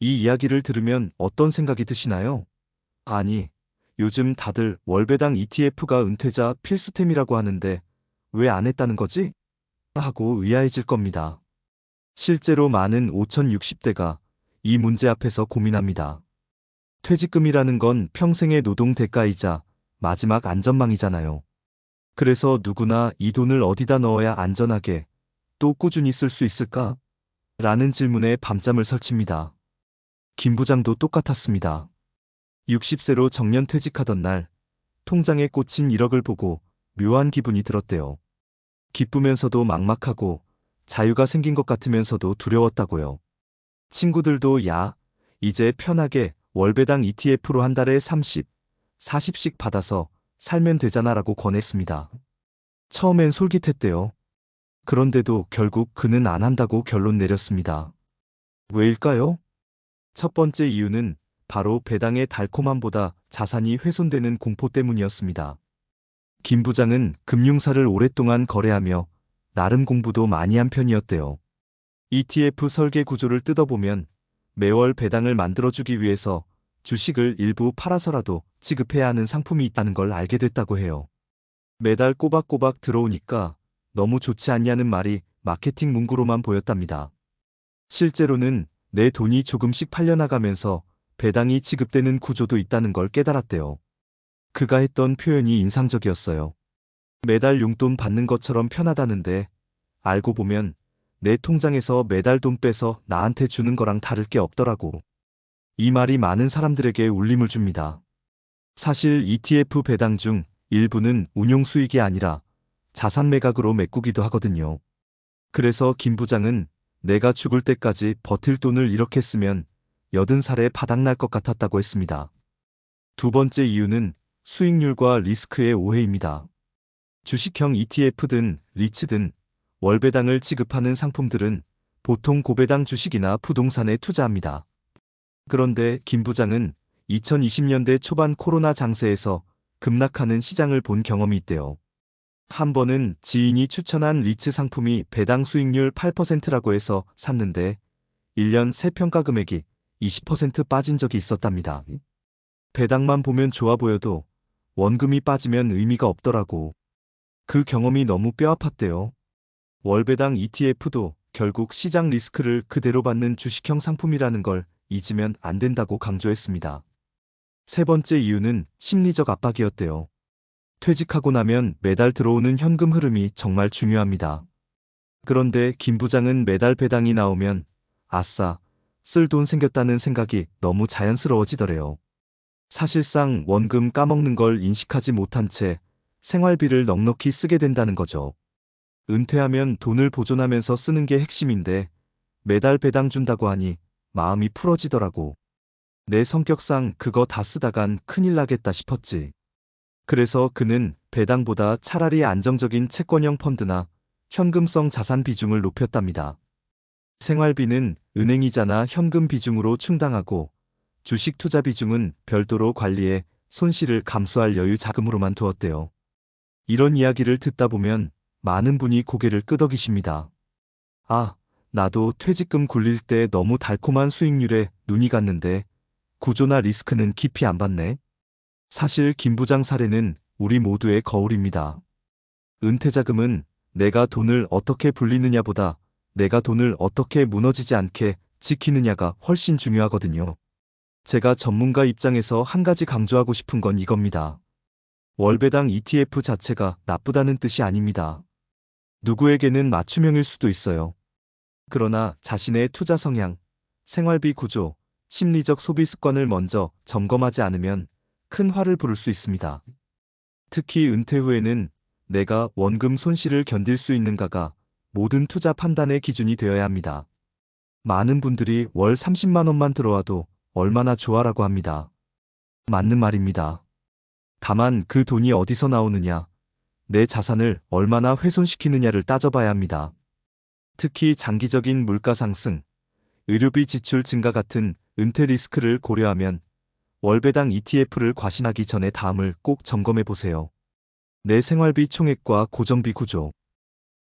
이 이야기를 들으면 어떤 생각이 드시나요? 아니, 요즘 다들 월배당 ETF가 은퇴자 필수템이라고 하는데 왜 안 했다는 거지? 하고 의아해질 겁니다. 실제로 많은 5060대가 이 문제 앞에서 고민합니다. 퇴직금이라는 건 평생의 노동 대가이자 마지막 안전망이잖아요. 그래서 누구나 이 돈을 어디다 넣어야 안전하게 또 꾸준히 쓸 수 있을까? 라는 질문에 밤잠을 설칩니다. 김 부장도 똑같았습니다. 60세로 정년 퇴직하던 날, 통장에 꽂힌 1억을 보고 묘한 기분이 들었대요. 기쁘면서도 막막하고 자유가 생긴 것 같으면서도 두려웠다고요. 친구들도 야, 이제 편하게 월배당 ETF로 한 달에 30, 40씩 받아서 살면 되잖아라고 권했습니다. 처음엔 솔깃했대요. 그런데도 결국 그는 안 한다고 결론 내렸습니다. 왜일까요? 첫 번째 이유는 바로 배당의 달콤함보다 자산이 훼손되는 공포 때문이었습니다. 김 부장은 금융사를 오랫동안 거래하며 나름 공부도 많이 한 편이었대요. ETF 설계 구조를 뜯어보면 매월 배당을 만들어주기 위해서 주식을 일부 팔아서라도 지급해야 하는 상품이 있다는 걸 알게 됐다고 해요. 매달 꼬박꼬박 들어오니까 너무 좋지 않냐는 말이 마케팅 문구로만 보였답니다. 실제로는 내 돈이 조금씩 팔려나가면서 배당이 지급되는 구조도 있다는 걸 깨달았대요. 그가 했던 표현이 인상적이었어요. 매달 용돈 받는 것처럼 편하다는데 알고 보면 내 통장에서 매달 돈 빼서 나한테 주는 거랑 다를 게 없더라고. 이 말이 많은 사람들에게 울림을 줍니다. 사실 ETF 배당 중 일부는 운용 수익이 아니라 자산 매각으로 메꾸기도 하거든요. 그래서 김 부장은 내가 죽을 때까지 버틸 돈을 이렇게 쓰면 80살에 바닥날 것 같았다고 했습니다. 두 번째 이유는 수익률과 리스크의 오해입니다. 주식형 ETF든 리츠든 월배당을 지급하는 상품들은 보통 고배당 주식이나 부동산에 투자합니다. 그런데 김 부장은 2020년대 초반 코로나 장세에서 급락하는 시장을 본 경험이 있대요. 한 번은 지인이 추천한 리츠 상품이 배당 수익률 8%라고 해서 샀는데 1년 새 평가 금액이 20% 빠진 적이 있었답니다. 배당만 보면 좋아 보여도 원금이 빠지면 의미가 없더라고. 그 경험이 너무 뼈아팠대요. 월배당 ETF도 결국 시장 리스크를 그대로 받는 주식형 상품이라는 걸 잊으면 안 된다고 강조했습니다. 세 번째 이유는 심리적 압박이었대요. 퇴직하고 나면 매달 들어오는 현금 흐름이 정말 중요합니다. 그런데 김 부장은 매달 배당이 나오면 아싸, 쓸 돈 생겼다는 생각이 너무 자연스러워지더래요. 사실상 원금 까먹는 걸 인식하지 못한 채 생활비를 넉넉히 쓰게 된다는 거죠. 은퇴하면 돈을 보존하면서 쓰는 게 핵심인데 매달 배당 준다고 하니 마음이 풀어지더라고. 내 성격상 그거 다 쓰다간 큰일 나겠다 싶었지. 그래서 그는 배당보다 차라리 안정적인 채권형 펀드나 현금성 자산 비중을 높였답니다. 생활비는 은행이자나 현금 비중으로 충당하고 주식 투자 비중은 별도로 관리해 손실을 감수할 여유 자금으로만 두었대요. 이런 이야기를 듣다 보면 많은 분이 고개를 끄덕이십니다. 아, 나도 퇴직금 굴릴 때 너무 달콤한 수익률에 눈이 갔는데 구조나 리스크는 깊이 안 봤네. 사실 김 부장 사례는 우리 모두의 거울입니다. 은퇴자금은 내가 돈을 어떻게 불리느냐보다 내가 돈을 어떻게 무너지지 않게 지키느냐가 훨씬 중요하거든요. 제가 전문가 입장에서 한 가지 강조하고 싶은 건 이겁니다. 월배당 ETF 자체가 나쁘다는 뜻이 아닙니다. 누구에게는 맞춤형일 수도 있어요. 그러나 자신의 투자 성향, 생활비 구조, 심리적 소비 습관을 먼저 점검하지 않으면 큰 화를 부를 수 있습니다. 특히 은퇴 후에는 내가 원금 손실을 견딜 수 있는가가 모든 투자 판단의 기준이 되어야 합니다. 많은 분들이 월 30만 원만 들어와도 얼마나 좋아라고 합니다. 맞는 말입니다. 다만 그 돈이 어디서 나오느냐, 내 자산을 얼마나 훼손시키느냐를 따져봐야 합니다. 특히 장기적인 물가 상승, 의료비 지출 증가 같은 은퇴 리스크를 고려하면 월배당 ETF를 과신하기 전에 다음을 꼭 점검해 보세요. 내 생활비 총액과 고정비 구조,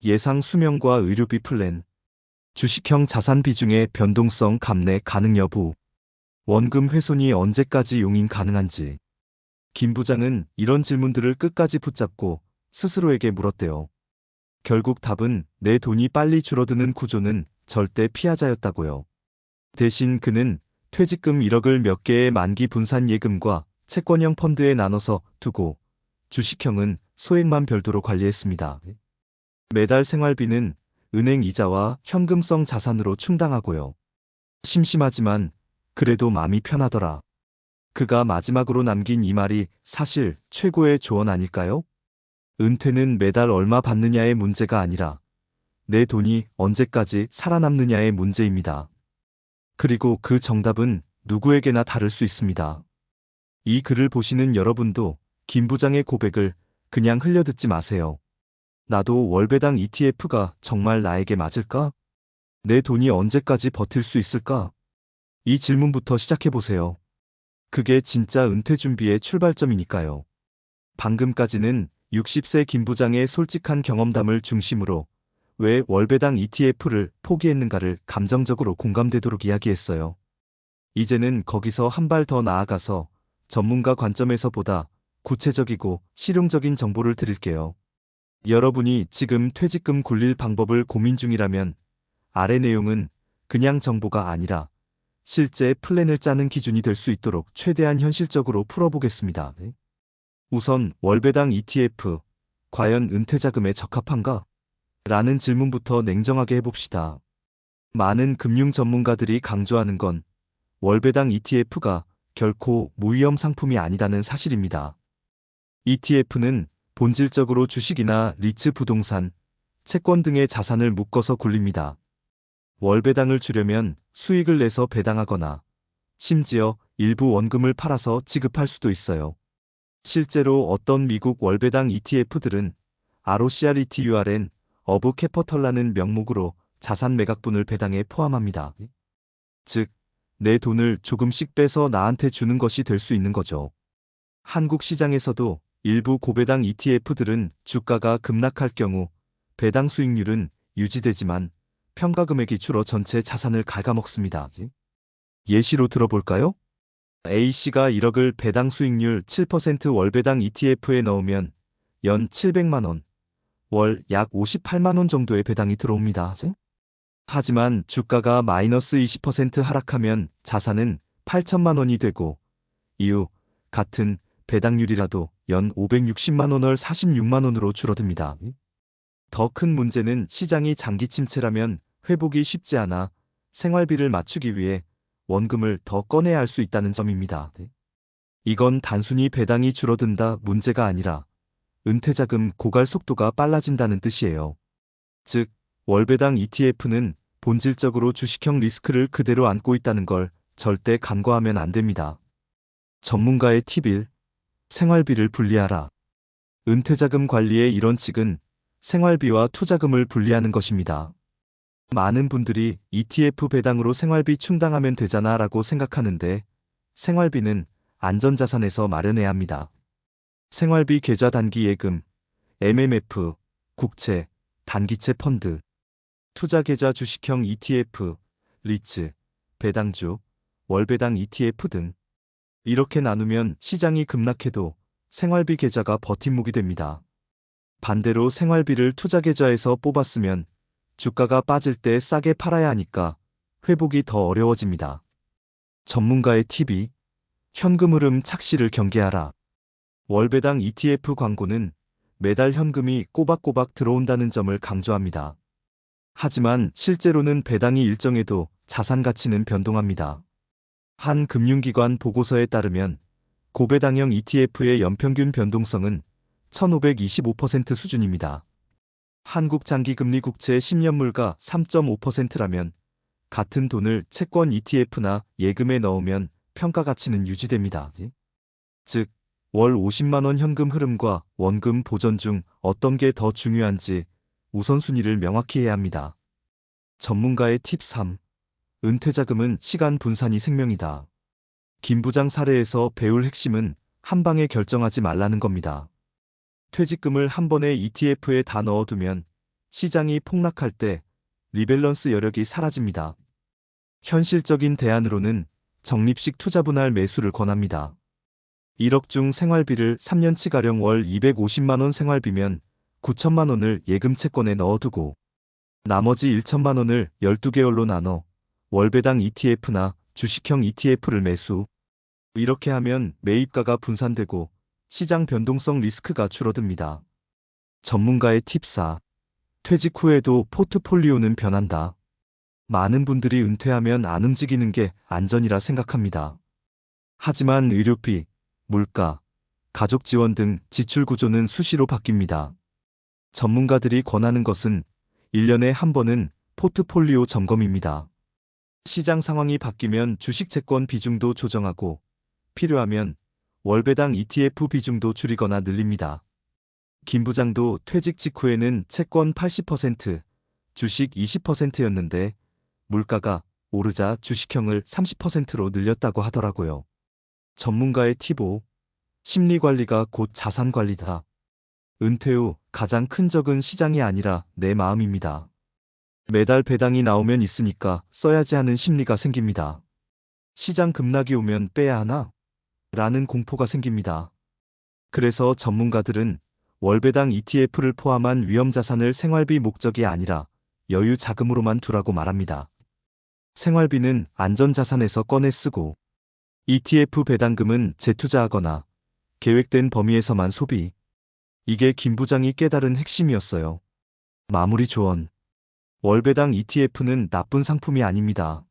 예상 수명과 의료비 플랜, 주식형 자산 비중의 변동성 감내 가능 여부, 원금 훼손이 언제까지 용인 가능한지. 김 부장은 이런 질문들을 끝까지 붙잡고 스스로에게 물었대요. 결국 답은 내 돈이 빨리 줄어드는 구조는 절대 피하자였다고요. 대신 그는 퇴직금 1억을 몇 개의 만기 분산 예금과 채권형 펀드에 나눠서 두고 주식형은 소액만 별도로 관리했습니다. 매달 생활비는 은행 이자와 현금성 자산으로 충당하고요. 심심하지만 그래도 마음이 편하더라. 그가 마지막으로 남긴 이 말이 사실 최고의 조언 아닐까요? 은퇴는 매달 얼마 받느냐의 문제가 아니라 내 돈이 언제까지 살아남느냐의 문제입니다. 그리고 그 정답은 누구에게나 다를 수 있습니다. 이 글을 보시는 여러분도 김 부장의 고백을 그냥 흘려듣지 마세요. 나도 월배당 ETF가 정말 나에게 맞을까? 내 돈이 언제까지 버틸 수 있을까? 이 질문부터 시작해보세요. 그게 진짜 은퇴 준비의 출발점이니까요. 방금까지는 60세 김 부장의 솔직한 경험담을 중심으로 왜 월배당 ETF를 포기했는가를 감정적으로 공감되도록 이야기했어요. 이제는 거기서 한 발 더 나아가서 전문가 관점에서 보다 구체적이고 실용적인 정보를 드릴게요. 여러분이 지금 퇴직금 굴릴 방법을 고민 중이라면 아래 내용은 그냥 정보가 아니라 실제 플랜을 짜는 기준이 될 수 있도록 최대한 현실적으로 풀어보겠습니다. 우선 월배당 ETF, 과연 은퇴자금에 적합한가? 라는 질문부터 냉정하게 해봅시다. 많은 금융 전문가들이 강조하는 건 월배당 ETF가 결코 무위험 상품이 아니라는 사실입니다. ETF는 본질적으로 주식이나 리츠 부동산, 채권 등의 자산을 묶어서 굴립니다. 월배당을 주려면 수익을 내서 배당하거나 심지어 일부 원금을 팔아서 지급할 수도 있어요. 실제로 어떤 미국 월배당 ETF들은 ROCRETURN, 어브 캐퍼털라는 명목으로 자산 매각분을 배당에 포함합니다. 즉, 내 돈을 조금씩 빼서 나한테 주는 것이 될 수 있는 거죠. 한국 시장에서도 일부 고배당 ETF들은 주가가 급락할 경우 배당 수익률은 유지되지만 평가 금액이 줄어 전체 자산을 갉아먹습니다. 예시로 들어볼까요? A씨가 1억을 배당 수익률 7% 월배당 ETF에 넣으면 연 700만 원, 월 약 58만 원 정도의 배당이 들어옵니다. 하지만 주가가 마이너스 20% 하락하면 자산은 8천만 원이 되고 이후 같은 배당률이라도 연 560만 원, 월 46만 원으로 줄어듭니다. 더 큰 문제는 시장이 장기 침체라면 회복이 쉽지 않아 생활비를 맞추기 위해 원금을 더 꺼내야 할 수 있다는 점입니다. 이건 단순히 배당이 줄어든다 문제가 아니라 은퇴자금 고갈 속도가 빨라진다는 뜻이에요. 즉, 월배당 ETF는 본질적으로 주식형 리스크를 그대로 안고 있다는 걸 절대 간과하면 안 됩니다. 전문가의 팁 1. 생활비를 분리하라. 은퇴자금 관리의 이론칙은 생활비와 투자금을 분리하는 것입니다. 많은 분들이 ETF 배당으로 생활비 충당하면 되잖아 라고 생각하는데 생활비는 안전자산에서 마련해야 합니다. 생활비 계좌 단기 예금, MMF, 국채, 단기채 펀드, 투자 계좌 주식형 ETF, 리츠, 배당주, 월배당 ETF 등 이렇게 나누면 시장이 급락해도 생활비 계좌가 버팀목이 됩니다. 반대로 생활비를 투자 계좌에서 뽑았으면 주가가 빠질 때 싸게 팔아야 하니까 회복이 더 어려워집니다. 전문가의 팁이 현금 흐름 착시를 경계하라. 월배당 ETF 광고는 매달 현금이 꼬박꼬박 들어온다는 점을 강조합니다. 하지만 실제로는 배당이 일정해도 자산 가치는 변동합니다. 한 금융기관 보고서에 따르면 고배당형 ETF의 연평균 변동성은 1525% 수준입니다. 한국 장기금리 국채 10년물가 3.5%라면 같은 돈을 채권 ETF나 예금에 넣으면 평가 가치는 유지됩니다. 즉, 월 50만 원 현금 흐름과 원금 보전 중 어떤 게 더 중요한지 우선순위를 명확히 해야 합니다. 전문가의 팁 3. 은퇴자금은 시간 분산이 생명이다. 김 부장 사례에서 배울 핵심은 한 방에 결정하지 말라는 겁니다. 퇴직금을 한 번에 ETF에 다 넣어두면 시장이 폭락할 때 리밸런스 여력이 사라집니다. 현실적인 대안으로는 적립식 투자분할 매수를 권합니다. 1억 중 생활비를 3년치 가령 월 250만 원 생활비면 9천만 원을 예금 채권에 넣어두고 나머지 1천만 원을 12개월로 나눠 월배당 ETF나 주식형 ETF를 매수. 이렇게 하면 매입가가 분산되고 시장 변동성 리스크가 줄어듭니다. 전문가의 팁 4. 퇴직 후에도 포트폴리오는 변한다. 많은 분들이 은퇴하면 안 움직이는 게 안전이라 생각합니다. 하지만 의료비, 물가, 가족 지원 등 지출 구조는 수시로 바뀝니다. 전문가들이 권하는 것은 1년에 한 번은 포트폴리오 점검입니다. 시장 상황이 바뀌면 주식 채권 비중도 조정하고 필요하면 월배당 ETF 비중도 줄이거나 늘립니다. 김 부장도 퇴직 직후에는 채권 80%, 주식 20%였는데 물가가 오르자 주식형을 30%로 늘렸다고 하더라고요. 전문가의 팁 5. 심리관리가 곧 자산관리다. 은퇴 후 가장 큰 적은 시장이 아니라 내 마음입니다. 매달 배당이 나오면 있으니까 써야지 하는 심리가 생깁니다. 시장 급락이 오면 빼야 하나? 라는 공포가 생깁니다. 그래서 전문가들은 월배당 ETF를 포함한 위험자산을 생활비 목적이 아니라 여유 자금으로만 두라고 말합니다. 생활비는 안전자산에서 꺼내 쓰고 ETF 배당금은 재투자하거나 계획된 범위에서만 소비. 이게 김 부장이 깨달은 핵심이었어요. 마무리 조언. 월배당 ETF는 나쁜 상품이 아닙니다.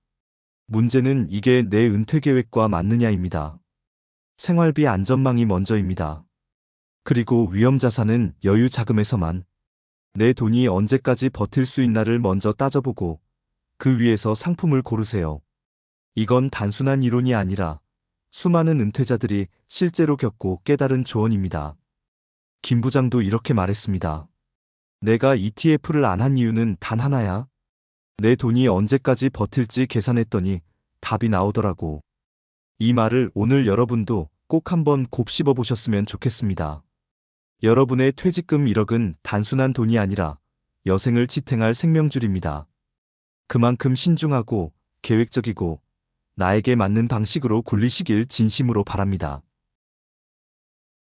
문제는 이게 내 은퇴 계획과 맞느냐입니다. 생활비 안전망이 먼저입니다. 그리고 위험자산은 여유 자금에서만. 내 돈이 언제까지 버틸 수 있나를 먼저 따져보고 그 위에서 상품을 고르세요. 이건 단순한 이론이 아니라 수많은 은퇴자들이 실제로 겪고 깨달은 조언입니다. 김 부장도 이렇게 말했습니다. 내가 ETF를 안 한 이유는 단 하나야. 내 돈이 언제까지 버틸지 계산했더니 답이 나오더라고. 이 말을 오늘 여러분도 꼭 한번 곱씹어 보셨으면 좋겠습니다. 여러분의 퇴직금 1억은 단순한 돈이 아니라 여생을 지탱할 생명줄입니다. 그만큼 신중하고 계획적이고 나에게 맞는 방식으로 굴리시길 진심으로 바랍니다.